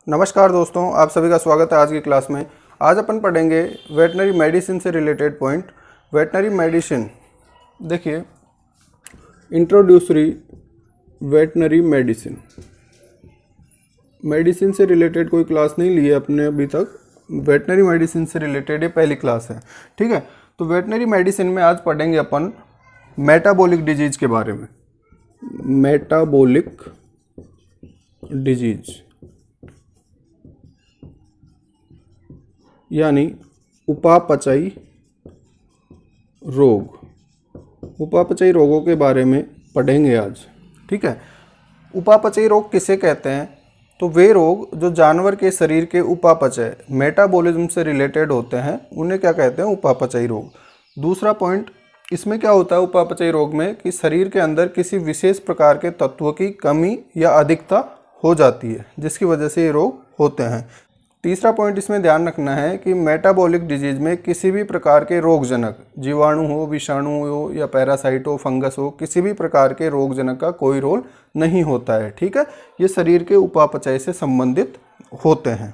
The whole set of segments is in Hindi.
नमस्कार दोस्तों, आप सभी का स्वागत है आज की क्लास में। आज अपन पढ़ेंगे वेटनरी मेडिसिन से रिलेटेड पॉइंट। वेटनरी मेडिसिन देखिए, इंट्रोड्यूसरी वेटनरी मेडिसिन। मेडिसिन से रिलेटेड कोई क्लास नहीं ली है अपने अभी तक। वेटनरी मेडिसिन से रिलेटेड ये पहली क्लास है, ठीक है। तो वेटनरी मेडिसिन में आज पढ़ेंगे अपन मेटाबॉलिक डिजीज के बारे में। मेटाबॉलिक डिजीज यानी उपापचयी रोग। उपापचयी रोगों के बारे में पढ़ेंगे आज, ठीक है। उपापचयी रोग किसे कहते हैं? तो वे रोग जो जानवर के शरीर के उपापचय मेटाबॉलिज्म से रिलेटेड होते हैं उन्हें क्या कहते हैं? उपापचयी रोग। दूसरा पॉइंट इसमें क्या होता है उपापचयी रोग में कि शरीर के अंदर किसी विशेष प्रकार के तत्व की कमी या अधिकता हो जाती है जिसकी वजह से ये रोग होते हैं। तीसरा पॉइंट इसमें ध्यान रखना है कि मेटाबॉलिक डिजीज में किसी भी प्रकार के रोगजनक, जीवाणु हो, विषाणु हो या पैरासाइट हो, फंगस हो, किसी भी प्रकार के रोगजनक का कोई रोल नहीं होता है, ठीक है। ये शरीर के उपापचय से संबंधित होते हैं।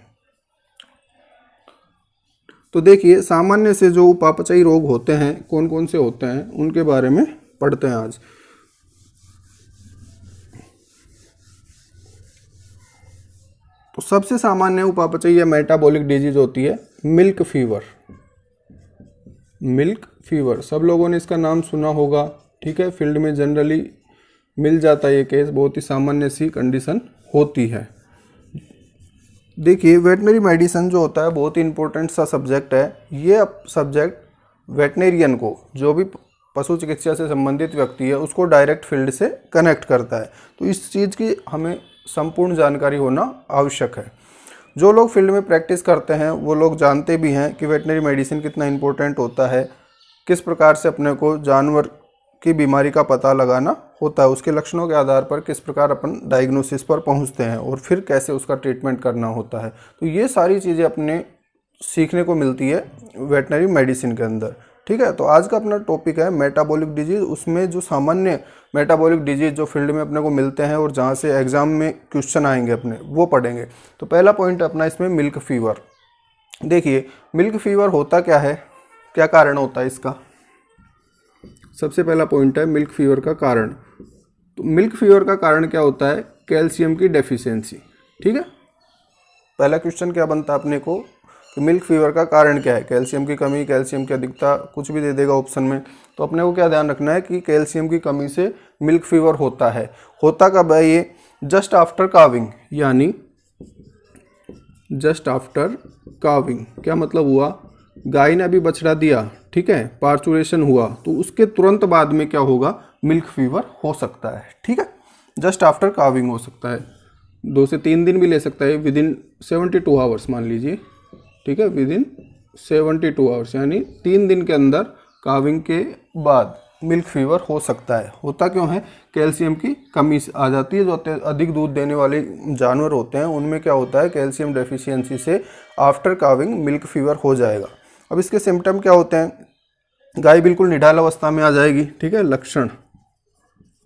तो देखिए, सामान्य से जो उपापचयी रोग होते हैं कौन कौन से होते हैं उनके बारे में पढ़ते हैं आज। तो सबसे सामान्य उपापचयी या मेटाबॉलिक डिजीज होती है मिल्क फीवर। मिल्क फीवर सब लोगों ने इसका नाम सुना होगा, ठीक है। फील्ड में जनरली मिल जाता है ये केस, बहुत ही सामान्य सी कंडीशन होती है। देखिए, वेटनरी मेडिसिन जो होता है बहुत ही इंपॉर्टेंट सा सब्जेक्ट है। ये सब्जेक्ट वेटनेरियन को, जो भी पशु चिकित्सा से संबंधित व्यक्ति है, उसको डायरेक्ट फील्ड से कनेक्ट करता है। तो इस चीज़ की हमें संपूर्ण जानकारी होना आवश्यक है। जो लोग फील्ड में प्रैक्टिस करते हैं वो लोग जानते भी हैं कि वेटनरी मेडिसिन कितना इम्पोर्टेंट होता है, किस प्रकार से अपने को जानवर की बीमारी का पता लगाना होता है, उसके लक्षणों के आधार पर किस प्रकार अपन डायग्नोसिस पर पहुंचते हैं और फिर कैसे उसका ट्रीटमेंट करना होता है। तो ये सारी चीज़ें अपने सीखने को मिलती है वेटनरी मेडिसिन के अंदर, ठीक है। तो आज का अपना टॉपिक है मेटाबॉलिक डिजीज। उसमें जो सामान्य मेटाबॉलिक डिजीज जो फील्ड में अपने को मिलते हैं और जहाँ से एग्जाम में क्वेश्चन आएंगे अपने, वो पढ़ेंगे। तो पहला पॉइंट अपना इसमें मिल्क फीवर। देखिए, मिल्क फीवर होता क्या है, क्या कारण होता है इसका? सबसे पहला पॉइंट है मिल्क फीवर का कारण। तो मिल्क फीवर का कारण क्या होता है? कैल्शियम की डेफिशिएंसी, ठीक है। पहला क्वेश्चन क्या बनता है अपने को कि मिल्क फीवर का कारण क्या है? कैल्शियम की कमी, कैल्शियम की अधिकता, कुछ भी दे देगा ऑप्शन में। तो अपने को क्या ध्यान रखना है कि कैल्शियम की कमी से मिल्क फीवर होता है। होता कब है ये? जस्ट आफ्टर काविंग, यानी जस्ट आफ्टर काविंग क्या मतलब हुआ? गाय ने अभी बछड़ा दिया, ठीक है, पार्चुरेशन हुआ, तो उसके तुरंत बाद में क्या होगा? मिल्क फीवर हो सकता है, ठीक है। जस्ट आफ्टर काविंग हो सकता है, 2 से 3 दिन भी ले सकता है, विद इन 72 आवर्स मान लीजिए, ठीक है, विद इन 72 आवर्स, यानी 3 दिन के अंदर काविंग के बाद मिल्क फीवर हो सकता है। होता क्यों है? कैल्शियम की कमी आ जाती है। जो अधिक दूध देने वाले जानवर होते हैं उनमें क्या होता है? कैल्शियम डेफिशिएंसी से आफ्टर काविंग मिल्क फीवर हो जाएगा। अब इसके सिम्टम क्या होते हैं? गाय बिल्कुल निढाल अवस्था में आ जाएगी, ठीक है।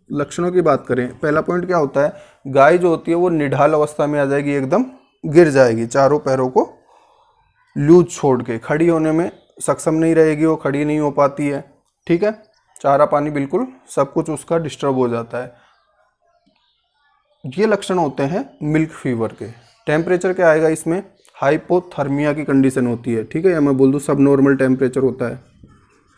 लक्षणों की बात करें, पहला पॉइंट क्या होता है? गाय जो होती है वो निढाल अवस्था में आ जाएगी, एकदम गिर जाएगी, चारों पैरों को लूज छोड़ के, खड़ी होने में सक्षम नहीं रहेगी, वो खड़ी नहीं हो पाती है, ठीक है। चारा पानी बिल्कुल सब कुछ उसका डिस्टर्ब हो जाता है। ये लक्षण होते हैं मिल्क फीवर के। टेम्परेचर क्या आएगा इसमें? हाइपोथर्मिया की कंडीशन होती है, ठीक है, या मैं बोल दूँ सब नॉर्मल टेम्परेचर होता है।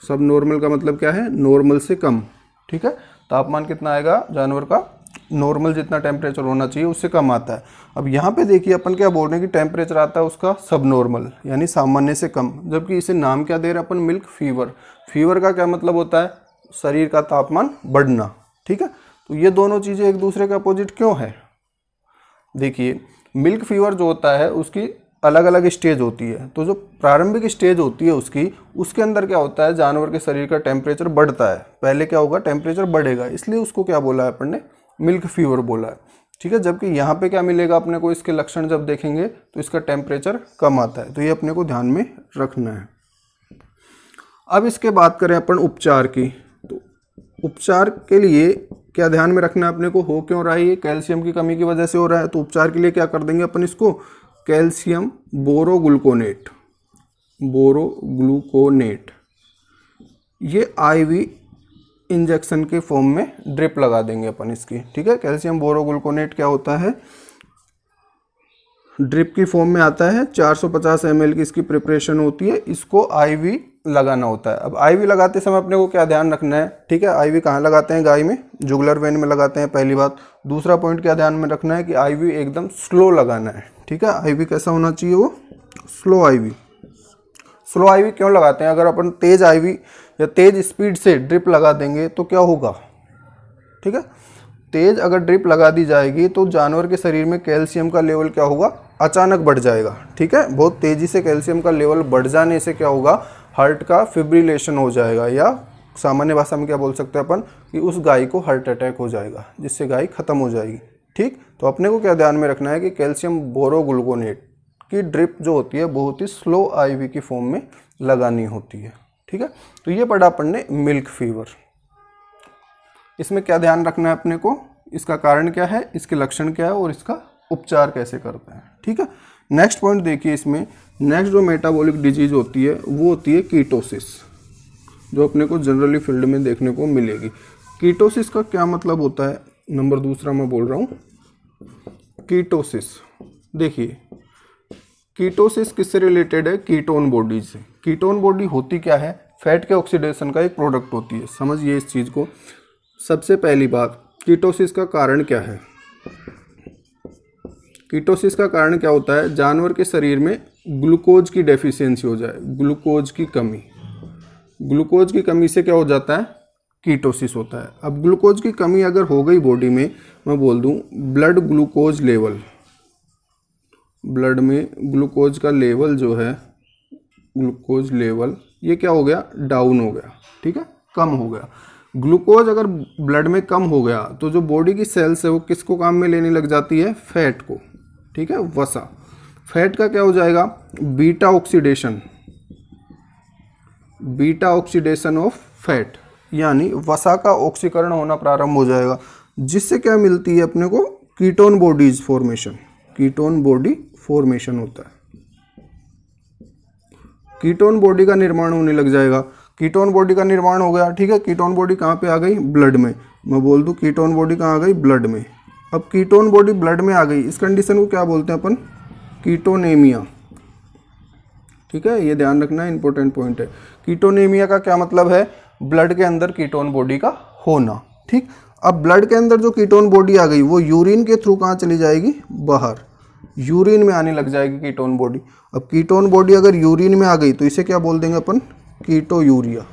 सब नॉर्मल का मतलब क्या है? नॉर्मल से कम, ठीक है। तापमान कितना आएगा जानवर का? नॉर्मल जितना टेम्परेचर होना चाहिए उससे कम आता है। अब यहाँ पे देखिए अपन क्या बोल रहे हैं कि टेम्परेचर आता है उसका सब नॉर्मल, यानी सामान्य से कम, जबकि इसे नाम क्या दे रहे हैं अपन? Milk fever. फीवर का क्या मतलब होता है? शरीर का तापमान बढ़ना, ठीक है। तो ये दोनों चीज़ें एक दूसरे के अपोजिट क्यों है? देखिए, मिल्क फीवर जो होता है उसकी अलग अलग स्टेज होती है। तो जो प्रारंभिक स्टेज होती है उसके अंदर क्या होता है? जानवर के शरीर का टेम्परेचर बढ़ता है। पहले क्या होगा? टेम्परेचर बढ़ेगा, इसलिए उसको क्या बोला है अपन ने? मिल्क फीवर बोला है, ठीक है। जबकि यहाँ पे क्या मिलेगा अपने को? इसके लक्षण जब देखेंगे तो इसका टेम्परेचर कम आता है। तो ये अपने को ध्यान में रखना है। अब इसके बात करें अपन उपचार की, तो उपचार के लिए क्या ध्यान में रखना है अपने को? हो क्यों रहा है ये? कैल्शियम की कमी की वजह से हो रहा है। तो उपचार के लिए क्या कर देंगे अपन? इसको कैल्शियम बोरोग्लूकोनेट, ये आईवी इंजेक्शन के फॉर्म में ड्रिप लगा देंगे अपन इसकी, ठीक है। कैल्शियम बोरोग्लूकोनेट क्या होता है, ड्रिप की फॉर्म में आता है, 450 ml की इसकी प्रिपरेशन होती है, इसको आईवी लगाना होता है। अब आईवी लगाते समय अपने को क्या ध्यान रखना है, ठीक है। आईवी कहाँ लगाते हैं, गाय में जुगुलर वेन में लगाते हैं, पहली बात। दूसरा पॉइंट क्या ध्यान में रखना है कि आईवी एकदम स्लो लगाना है, ठीक है। आईवी कैसा होना चाहिए, वो स्लो आईवी। स्लो आईवी क्यों लगाते हैं, अगर अपन तेज आईवी या तेज स्पीड से ड्रिप लगा देंगे तो क्या होगा, ठीक है। तेज अगर ड्रिप लगा दी जाएगी तो जानवर के शरीर में कैल्शियम का लेवल क्या होगा, अचानक बढ़ जाएगा, ठीक है। बहुत तेजी से कैल्शियम का लेवल बढ़ जाने से क्या होगा, हार्ट का फिब्रिलेशन हो जाएगा, या सामान्य भाषा में क्या बोल सकते हैं अपन कि उस गाय को हार्ट अटैक हो जाएगा, जिससे गाय खत्म हो जाएगी, ठीक। तो अपने को क्या ध्यान में रखना है कि कैल्शियम बोरोग्लूकोनेट की ड्रिप जो होती है बहुत ही स्लो आईवी की फॉर्म में लगानी होती है, ठीक है। तो ये पढ़ा अपन ने मिल्क फीवर। इसमें क्या ध्यान रखना है अपने को, इसका कारण क्या है, इसके लक्षण क्या है और इसका उपचार कैसे करते हैं, ठीक है। नेक्स्ट पॉइंट देखिए, इसमें नेक्स्ट जो मेटाबॉलिक डिजीज होती है वो होती है कीटोसिस, जो अपने को जनरली फील्ड में देखने को मिलेगी। कीटोसिस का क्या मतलब होता है, नंबर दूसरा मैं बोल रहा हूँ। कीटोसिस, देखिए कीटोसिस किससे रिलेटेड है, कीटोन बॉडी से। कीटोन बॉडी होती क्या है, फैट के ऑक्सीडेशन का एक प्रोडक्ट होती है, समझिए इस चीज़ को। सबसे पहली बात, कीटोसिस का कारण क्या है। कीटोसिस का कारण क्या होता है, जानवर के शरीर में ग्लूकोज की डेफिशिएंसी हो जाए, ग्लूकोज की कमी। ग्लूकोज की कमी से क्या हो जाता है, कीटोसिस होता है। अब ग्लूकोज की कमी अगर हो गई बॉडी में, मैं बोल दूं ब्लड ग्लूकोज लेवल, ब्लड में ग्लूकोज का लेवल जो है, ग्लूकोज लेवल ये क्या हो गया, डाउन हो गया, ठीक है, कम हो गया। ग्लूकोज अगर ब्लड में कम हो गया तो जो बॉडी की सेल्स है वो किसको काम में लेने लग जाती है, फैट को, ठीक है, वसा। फैट का क्या हो जाएगा, beta oxidation, beta oxidation of fat, यानी वसा का ऑक्सीकरण होना प्रारंभ हो जाएगा, जिससे क्या मिलती है अपने को, ketone bodies formation, ketone body formation होता है। कीटोन बॉडी का निर्माण होने लग जाएगा। कीटोन बॉडी का निर्माण हो गया, ठीक है। कीटोन बॉडी कहाँ पे आ गई, ब्लड में। मैं बोल दूं कीटोन बॉडी कहाँ आ गई, ब्लड में। अब कीटोन बॉडी ब्लड में आ गई, इस कंडीशन को क्या बोलते हैं अपन, कीटोनेमिया, ठीक है। ये ध्यान रखना है, इंपॉर्टेंट पॉइंट है। कीटोनेमिया का क्या मतलब है, ब्लड के अंदर कीटोन बॉडी का होना, ठीक। अब ब्लड के अंदर जो कीटोन बॉडी आ गई वो यूरिन के थ्रू कहाँ चली जाएगी, बाहर, यूरिन में आने लग जाएगी कीटोन बॉडी। अब कीटोन बॉडी अगर यूरिन में आ गई तो इसे क्या बोल देंगे अपन, कीटो यूरिया,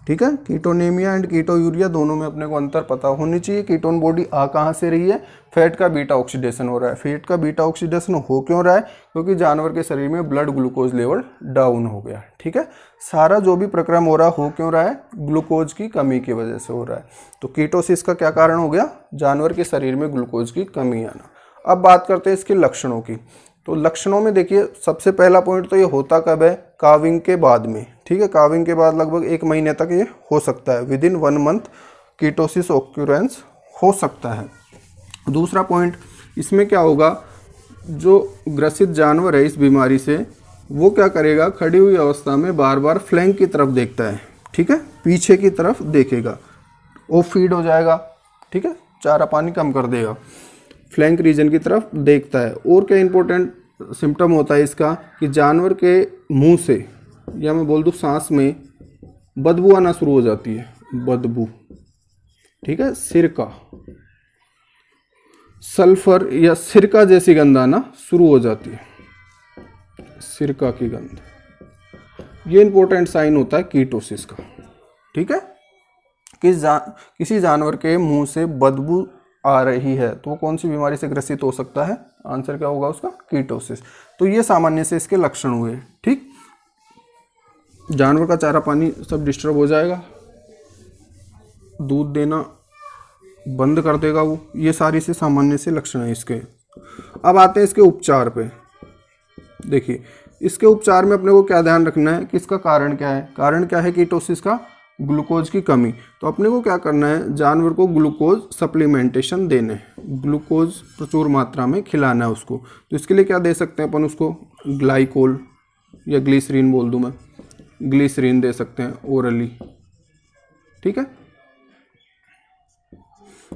ठीक है। कीटोनेमिया एंड कीटो यूरिया दोनों में अपने को अंतर पता होनी चाहिए। कीटोन बॉडी आ कहाँ से रही है, फैट का बीटा ऑक्सीडेशन हो रहा है। फैट का बीटा ऑक्सीडेशन हो क्यों रहा है, क्योंकि जानवर के शरीर में ब्लड ग्लूकोज लेवल डाउन हो गया, ठीक है। सारा जो भी प्रक्रम हो रहा हो क्यों रहा है, ग्लूकोज की कमी की वजह से हो रहा है। तो कीटोसिस का क्या कारण हो गया, जानवर के शरीर में ग्लूकोज की कमी आना। अब बात करते हैं इसके लक्षणों की। तो लक्षणों में देखिए, सबसे पहला पॉइंट तो ये होता कब है, काविंग के बाद में, ठीक है। काविंग के बाद लगभग 1 महीने तक ये हो सकता है, with in 1 month ketosis occurrence हो सकता है। दूसरा पॉइंट, इसमें क्या होगा, जो ग्रसित जानवर है इस बीमारी से, वो क्या करेगा, खड़ी हुई अवस्था में बार बार फ्लैंक की तरफ देखता है, ठीक है, पीछे की तरफ देखेगा, वो फीड हो जाएगा, ठीक है, चारा पानी कम कर देगा, फ्लैंक रीजन की तरफ देखता है। और क्या इंपॉर्टेंट सिम्टम होता है इसका, कि जानवर के मुंह से, या मैं बोल दूं सांस में बदबू आना शुरू हो जाती है, बदबू, ठीक है, सिरका, सल्फर या सिरका जैसी गंध आना शुरू हो जाती है, सिरका की गंध। ये इंपॉर्टेंट साइन होता है कीटोसिस का, ठीक है। किसी जानवर के मुंह से बदबू आ रही है तो वो कौन सी बीमारी से ग्रसित हो सकता है, आंसर क्या होगा उसका, कीटोसिस। तो ये सामान्य से इसके लक्षण हुए, ठीक। जानवर का चारा पानी सब डिस्टर्ब हो जाएगा, दूध देना बंद कर देगा वो, ये सारी से सामान्य से लक्षण है इसके। अब आते हैं इसके उपचार पे। देखिए, इसके उपचार में अपने को क्या ध्यान रखना है कि इसका कारण क्या है। कारण क्या है कीटोसिस का, ग्लूकोज की कमी, तो अपने को क्या करना है, जानवर को ग्लूकोज सप्लीमेंटेशन देने, ग्लूकोज प्रचुर मात्रा में खिलाना है उसको। तो इसके लिए क्या दे सकते हैं अपन उसको, ग्लाइकोल या ग्लिसरीन बोल दूं मैं, ग्लिसरीन दे सकते हैं ओरली, ठीक है।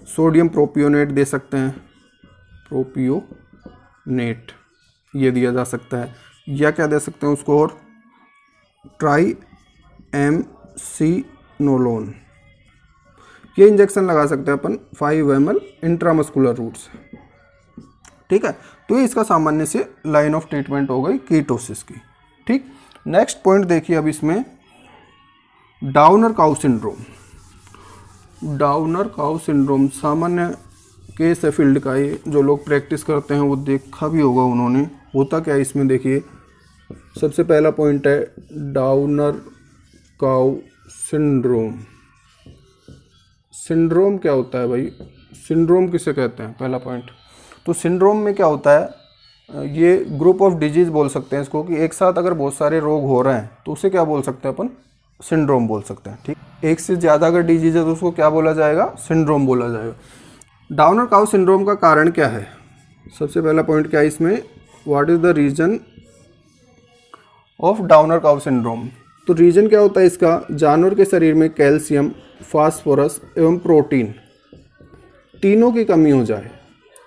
सोडियम प्रोपियोनेट दे सकते हैं, प्रोपियोनेट ये दिया जा सकता है, या क्या दे सकते हैं उसको, और ट्राई एमसीनोलोन, ये इंजेक्शन लगा सकते हैं अपन 5 ml इंट्रामस्कुलर रूट से, ठीक है। तो ये इसका सामान्य से लाइन ऑफ ट्रीटमेंट हो गई कीटोसिस की, ठीक। नेक्स्ट पॉइंट देखिए अब इसमें, downer cow syndrome. Downer cow syndrome सामान्य केस है फील्ड का, ये जो लोग प्रैक्टिस करते हैं वो देखा भी होगा उन्होंने। होता क्या है इसमें, देखिए सबसे पहला पॉइंट है डाउनर काउ सिंड्रोम। सिंड्रोम क्या होता है भाई, सिंड्रोम किसे कहते हैं, पहला पॉइंट। तो सिंड्रोम में क्या होता है, ये ग्रुप ऑफ डिजीज बोल सकते हैं इसको, कि एक साथ अगर बहुत सारे रोग हो रहे हैं तो उसे क्या बोल सकते हैं अपन, सिंड्रोम बोल सकते हैं, ठीक। एक से ज़्यादा अगर डिजीज है तो उसको क्या बोला जाएगा, सिंड्रोम बोला जाएगा। डाउनर काउ सिंड्रोम का कारण क्या है, सबसे पहला पॉइंट क्या है इसमें, what is the reason of downer cow syndrome. तो रीजन क्या होता है इसका, जानवर के शरीर में कैल्शियम, फास्फोरस एवं प्रोटीन तीनों की कमी हो जाए,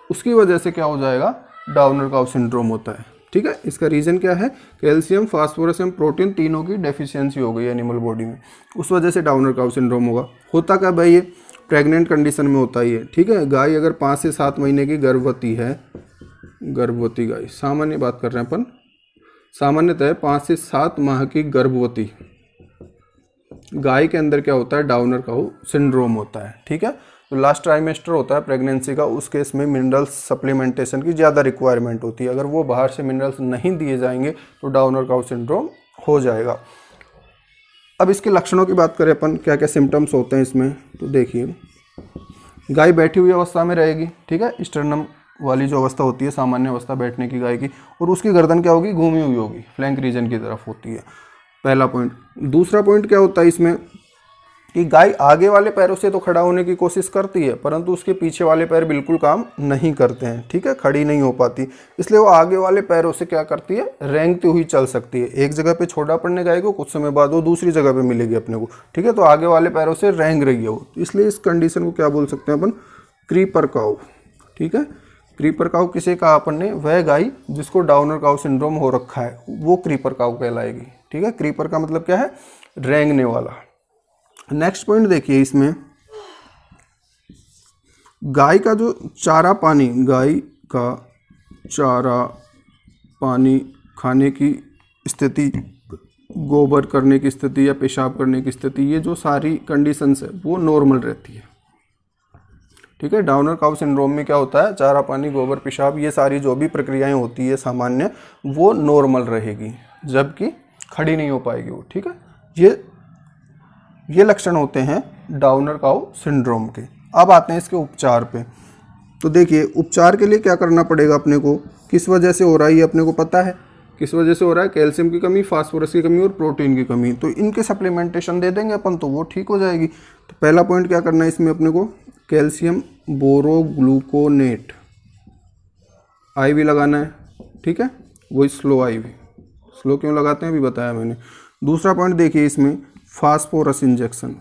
उसकी वजह से क्या हो जाएगा, डाउनर काउ सिंड्रोम होता है, ठीक है। इसका रीजन क्या है, कैल्शियम, फास्फोरस एवं प्रोटीन तीनों की डेफिशिएंसी हो गई एनिमल बॉडी में, उस वजह से डाउनर काउ सिंड्रोम होगा। होता क्या भाई, ये प्रेग्नेंट कंडीशन में होता ही है, ठीक है। गाय अगर 5 से 7 महीने की गर्भवती है, गर्भवती गाय, सामान्य बात कर रहे हैं अपन, सामान्यतः 5 से 7 माह की गर्भवती गाय के अंदर क्या होता है, डाउनर काउ सिंड्रोम होता है, ठीक है। तो लास्ट ट्राइमेस्टर होता है प्रेगनेंसी का, उस केस में मिनरल्स सप्लीमेंटेशन की ज़्यादा रिक्वायरमेंट होती है, अगर वो बाहर से मिनरल्स नहीं दिए जाएंगे तो डाउनर काउ सिंड्रोम हो जाएगा। अब इसके लक्षणों की बात करें अपन, क्या क्या सिम्टम्स होते हैं इसमें, तो देखिए गाय बैठी हुई अवस्था में रहेगी, ठीक है, स्टर्नम वाली जो अवस्था होती है, सामान्य अवस्था बैठने की गाय की, और उसकी गर्दन क्या होगी, घूमी हुई होगी, फ्लैंक रीजन की तरफ होती है, पहला पॉइंट। दूसरा पॉइंट क्या होता है इसमें, कि गाय आगे वाले पैरों से तो खड़ा होने की कोशिश करती है, परंतु उसके पीछे वाले पैर बिल्कुल काम नहीं करते हैं, ठीक है, खड़ी नहीं हो पाती, इसलिए वो आगे वाले पैरों से क्या करती है, रेंगती हुई चल सकती है। एक जगह पे छोड़ा पड़ने गाय को, कुछ समय बाद वो दूसरी जगह पे मिलेगी अपने को, ठीक है। तो आगे वाले पैरों से रेंग रही है वो, इसलिए इस कंडीशन को क्या बोल सकते हैं अपन, क्रीपर काउ, ठीक है। क्रीपर काउ किसे कहा अपन ने, वह गाय जिसको डाउनर काउ सिंड्रोम हो रखा है वो क्रीपर काउ कहलाएगी, ठीक है। क्रीपर का मतलब क्या है, रेंगने वाला। नेक्स्ट पॉइंट देखिए इसमें, गाय का जो चारा पानी, गाय का चारा पानी खाने की स्थिति, गोबर करने की स्थिति या पेशाब करने की स्थिति, ये जो सारी कंडीशंस है वो नॉर्मल रहती है, ठीक है। डाउनर काउ सिंड्रोम में क्या होता है, चारा पानी, गोबर, पेशाब, ये सारी जो भी प्रक्रियाएं होती है सामान्य, वो नॉर्मल रहेगी, जबकि खड़ी नहीं हो पाएगी वो, ठीक है। ये लक्षण होते हैं डाउनर काउ सिंड्रोम के। अब आते हैं इसके उपचार पे। तो देखिए उपचार के लिए क्या करना पड़ेगा अपने को, किस वजह से हो रहा है ये अपने को पता है, किस वजह से हो रहा है, कैल्शियम की कमी, फास्फोरस की कमी और प्रोटीन की कमी, तो इनके सप्लीमेंटेशन दे देंगे अपन तो वो ठीक हो जाएगी। तो पहला पॉइंट क्या करना है इसमें अपने को, कैल्शियम बोरोग्लूकोनेट IV लगाना है, ठीक है, वही स्लो IV। स्लो क्यों लगाते हैं अभी बताया मैंने। दूसरा पॉइंट देखिए इसमें, फास्फोरस इंजेक्शन,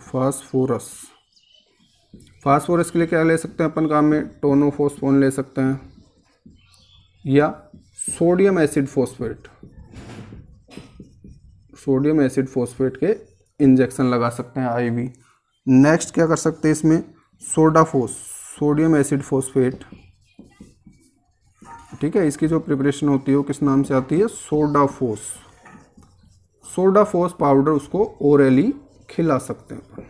फास्फोरस के लिए क्या ले सकते हैं अपन काम में, टोनोफॉस्फोन ले सकते हैं, या सोडियम एसिड फोस्फेट के इंजेक्शन लगा सकते हैं IV। नेक्स्ट क्या कर सकते हैं इसमें, सोडियम एसिड फोस्फेट, ठीक है, इसकी जो प्रिपरेशन होती है वो किस नाम से आती है, सोडाफोस पाउडर, उसको ओरली खिला सकते हैं।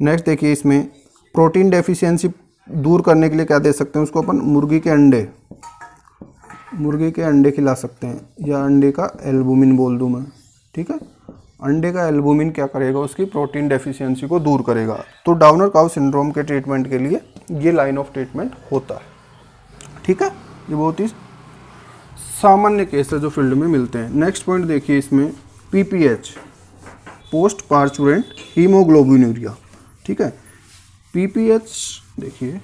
नेक्स्ट देखिए इसमें, प्रोटीन डेफिशिएंसी दूर करने के लिए क्या दे सकते हैं उसको अपन, मुर्गी के अंडे खिला सकते हैं, या अंडे का एल्बुमिन बोल दूं मैं, ठीक है। अंडे का एल्बुमिन क्या करेगा, उसकी प्रोटीन डेफिशिएंसी को दूर करेगा। तो डाउनर काउ सिंड्रोम के ट्रीटमेंट के लिए ये लाइन ऑफ ट्रीटमेंट होता है, ठीक है। ये बहुत ही सामान्य केस है जो फील्ड में मिलते हैं। नेक्स्ट पॉइंट देखिए इसमें, PPH पोस्ट पार्चुरेंट हीमोग्लोबिनूरिया, ठीक है। पीपीएच देखिए,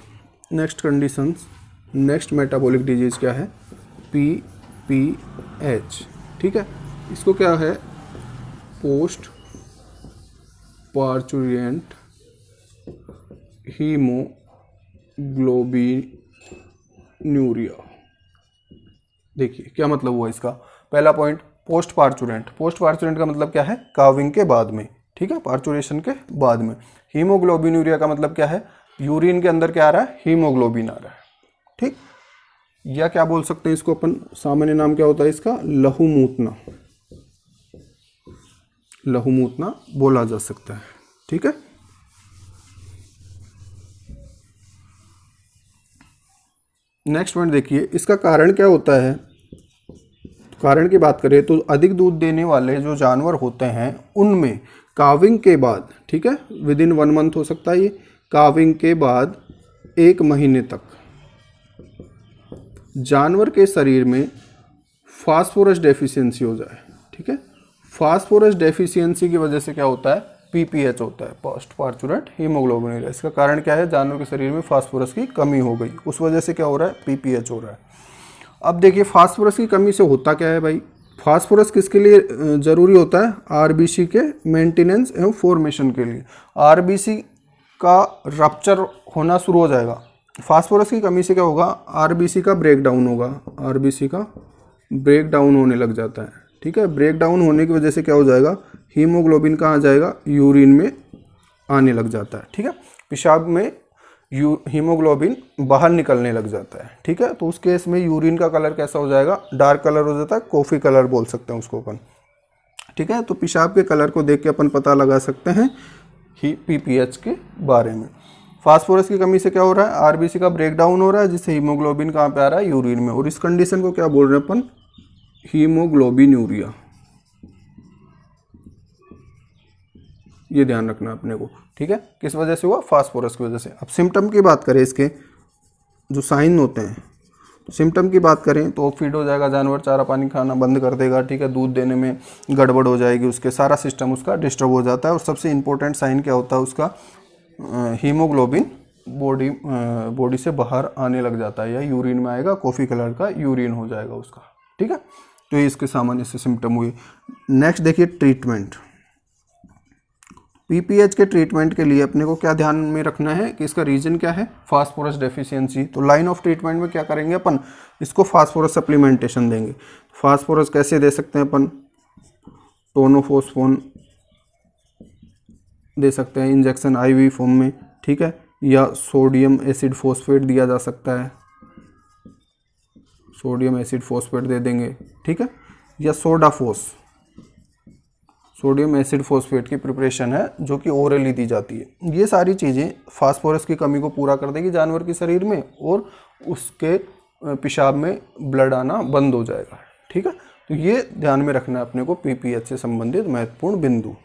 next conditions, next metabolic disease क्या है, पीपीएच, ठीक है। इसको क्या है, पोस्ट पार्चुरेंट हीमोग्लोबिनूरिया। देखिए क्या मतलब हुआ इसका, पहला point post parturient, post parturient का मतलब क्या है, काविंग के बाद में, ठीक है, पार्चुरेशन के बाद में। हीमोग्लोबिनूरिया का मतलब क्या है, यूरिन के अंदर क्या आ रहा है, हीमोग्लोबिन आ रहा है, ठीक। या क्या बोल सकते हैं इसको अपन, सामान्य नाम क्या होता है इसका, लहूमूतना, लहूमूतना बोला जा सकता है, ठीक है। नेक्स्ट पॉइंट देखिए, इसका कारण क्या होता है। कारण की बात करें तो अधिक दूध देने वाले जो जानवर होते हैं उनमें काविंग के बाद, ठीक है, विद इन 1 मंथ हो सकता है ये, काविंग के बाद 1 महीने तक जानवर के शरीर में फास्फोरस डेफिशिएंसी हो जाए, ठीक है। फास्फोरस डेफिशिएंसी की वजह से क्या होता है, पीपीएच होता है, पोस्ट पार्चुरेंट हीमोग्लोबिनूरिया। इसका कारण क्या है, जानवर के शरीर में फास्फोरस की कमी हो गई, उस वजह से क्या हो रहा है, पीपीएच हो रहा है। अब देखिए फास्फोरस की कमी से होता क्या है भाई, फास्फोरस किसके लिए ज़रूरी होता है, आरबीसी के मेंटेनेंस एवं फॉर्मेशन के लिए। आरबीसी का रप्चर होना शुरू हो जाएगा, फास्फोरस की कमी से क्या होगा, आरबीसी का ब्रेक डाउन होगा, आरबीसी का ब्रेक डाउन होने लग जाता है, ठीक है। ब्रेक डाउन होने की वजह से क्या हो जाएगा, हीमोग्लोबिन कहाँ जाएगा, यूरिन में आने लग जाता है, ठीक है। पेशाब में हीमोग्लोबिन बाहर निकलने लग जाता है, ठीक है। तो उस केस में यूरिन का कलर कैसा हो जाएगा, डार्क कलर हो जाता है, कॉफ़ी कलर बोल सकते हैं उसको अपन, ठीक है। तो पेशाब के कलर को देख के अपन पता लगा सकते हैं पीपीएच के बारे में। फास्फोरस की कमी से क्या हो रहा है, आरबीसी का ब्रेक डाउन हो रहा है, जिससे हीमोग्लोबिन कहाँ पे आ रहा है, यूरिन में, और इस कंडीशन को क्या बोल रहे हैं अपन, हीमोग्लोबिनूरिया। ये ध्यान रखना अपने को, ठीक है। किस वजह से हुआ, फास्फोरस की वजह से। अब सिम्टम की बात करें, इसके जो साइन होते हैं, तो सिम्टम की बात करें तो फीड हो जाएगा जानवर, चारा पानी खाना बंद कर देगा, ठीक है, दूध देने में गड़बड़ हो जाएगी, उसके सारा सिस्टम उसका डिस्टर्ब हो जाता है। और सबसे इंपॉर्टेंट साइन क्या होता है उसका, हीमोग्लोबिन बॉडी से बाहर आने लग जाता है, या यूरिन में आएगा, कॉफ़ी कलर का यूरिन हो जाएगा उसका, ठीक है। तो ये इसके सामान्य से सिम्टम हुए। नेक्स्ट देखिए ट्रीटमेंट, पीपीएच के ट्रीटमेंट के लिए अपने को क्या ध्यान में रखना है कि इसका रीजन क्या है, फास्फोरस डेफिशिएंसी। तो लाइन ऑफ ट्रीटमेंट में क्या करेंगे अपन, इसको फास्फोरस सप्लीमेंटेशन देंगे। फास्फोरस कैसे दे सकते हैं अपन, टोनोफॉस्फोन दे सकते हैं इंजेक्शन आईवी फॉर्म में, ठीक है, या सोडियम एसिड फॉस्फेट दिया जा सकता है, सोडियम एसिड फॉस्फेट दे देंगे, ठीक है, या सोडियम एसिड फॉस्फेट की प्रिपरेशन है जो कि ओरली दी जाती है। ये सारी चीज़ें फास्फोरस की कमी को पूरा कर देगी जानवर के शरीर में, और उसके पेशाब में ब्लड आना बंद हो जाएगा, ठीक है। तो ये ध्यान में रखना है अपने को पीपीएच से संबंधित महत्वपूर्ण बिंदु।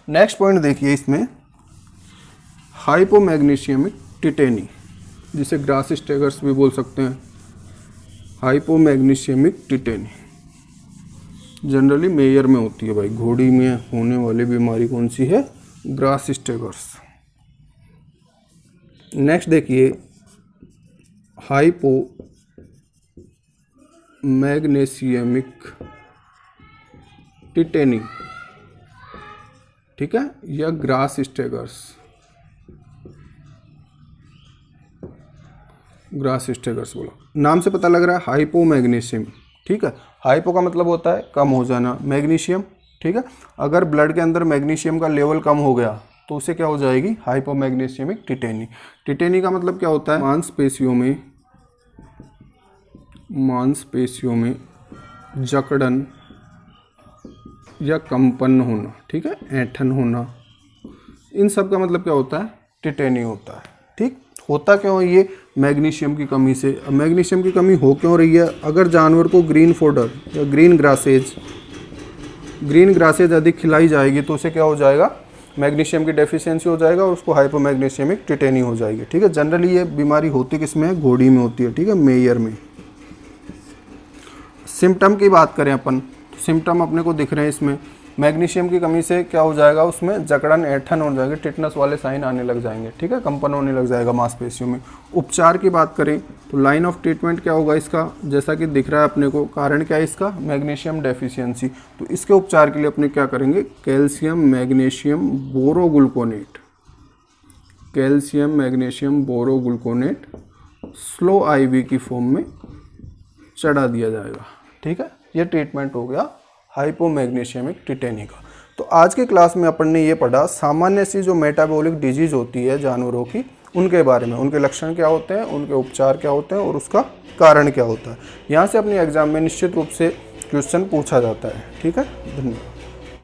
नेक्स्ट पॉइंट देखिए इसमें, हाइपोमैग्नीशियमिक टिटेनी, जिसे ग्रास स्टेगर्स भी बोल सकते हैं। हाइपोमैग्नीशियमिक टिटेनी जनरली मेयर में होती है भाई, घोड़ी में होने वाली बीमारी कौन सी है, ग्रास स्टेगर्स। नेक्स्ट देखिए हाइपोमैग्नीशियमिक टिटेनी, ठीक है, या ग्रास स्टेगर्स, ग्रास स्टेगर्स बोला, नाम से पता लग रहा है हाइपोमैग्नीशियम, ठीक है। हाइपो का मतलब होता है कम हो जाना, मैग्नीशियम, ठीक है। अगर ब्लड के अंदर मैग्नीशियम का लेवल कम हो गया तो उसे क्या हो जाएगी, हाइपोमैग्नीशियमिक टिटेनी। टिटेनी का मतलब क्या होता है, मांसपेशियों में जकड़न या कंपन होना, ठीक है, ऐंठन होना, इन सब का मतलब क्या होता है, टिटेनी होता है, ठीक। होता क्यों ये, मैग्नीशियम की कमी से। अब मैग्नीशियम की कमी हो क्यों रही है, अगर जानवर को ग्रीन फोडर या ग्रीन ग्रासेज अधिक खिलाई जाएगी तो उसे क्या हो जाएगा, मैग्नीशियम की डेफिशिएंसी हो जाएगा और उसको हाइपोमैग्नीशियमिक टिटेनी हो जाएगी, ठीक है। जनरली ये बीमारी होती किसमें है, घोड़ी में होती है, ठीक है, मेयर में। सिम्टम की बात करें अपन, सिम्टम अपने को दिख रहे हैं इसमें, मैग्नीशियम की कमी से क्या हो जाएगा, उसमें जकड़न ऐंठन हो जाएगी, टिटनस वाले साइन आने लग जाएंगे, ठीक है, कंपन होने लग जाएगा मांसपेशियों में। उपचार की बात करें तो लाइन ऑफ ट्रीटमेंट क्या होगा इसका, जैसा कि दिख रहा है अपने को, कारण क्या है इसका, मैग्नीशियम डेफिशिएंसी। तो इसके उपचार के लिए अपने क्या करेंगे, calcium magnesium borogluconate, calcium magnesium borogluconate slow IV की फॉर्म में चढ़ा दिया जाएगा, ठीक है। ये ट्रीटमेंट हो गया हाइपोमैग्नीशियमिक टिटेनी का। तो आज के क्लास में अपन ने ये पढ़ा सामान्य सी जो मेटाबॉलिक डिजीज होती है जानवरों की, उनके बारे में, उनके लक्षण क्या होते हैं, उनके उपचार क्या होते हैं और उसका कारण क्या होता है। यहाँ से अपने एग्जाम में निश्चित रूप से क्वेश्चन पूछा जाता है, ठीक है। धन्यवाद।